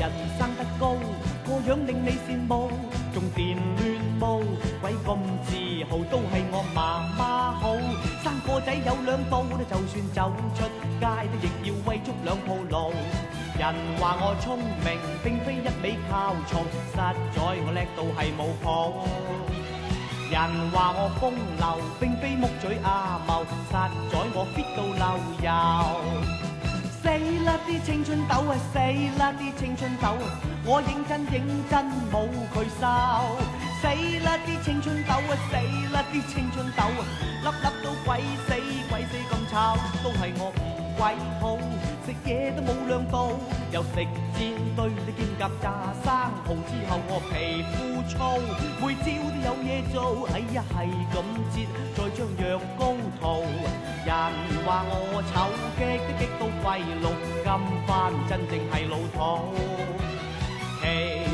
人生得高，個樣令你羨慕，仲電亂舞，鬼咁自豪，都係我媽媽好。生個仔有兩刀，就算走出街都亦要為足兩鋪路。人話我聰明，並非一味靠嘈，實在我叻到係冇譜。人話我風流，並非木嘴阿茂，實在我 fit 到漏油。死啦啲青春痘啊！死啦啲青春痘啊！我認真冇佢收。死啦啲青春痘啊！死啦啲青春痘啊！粒粒都鬼死咁臭，都係我唔鬼好，食嘢都冇量度，又食煎堆啲兼夾炸生蠔之後我皮膚粗，每朝都有嘢做，哎呀係咁折，再將藥膏塗。人話我醜激都激到廢綠，今番真正係老土。其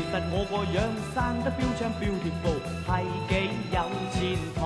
實我個樣生得標槍 beautiful， 係幾有前途。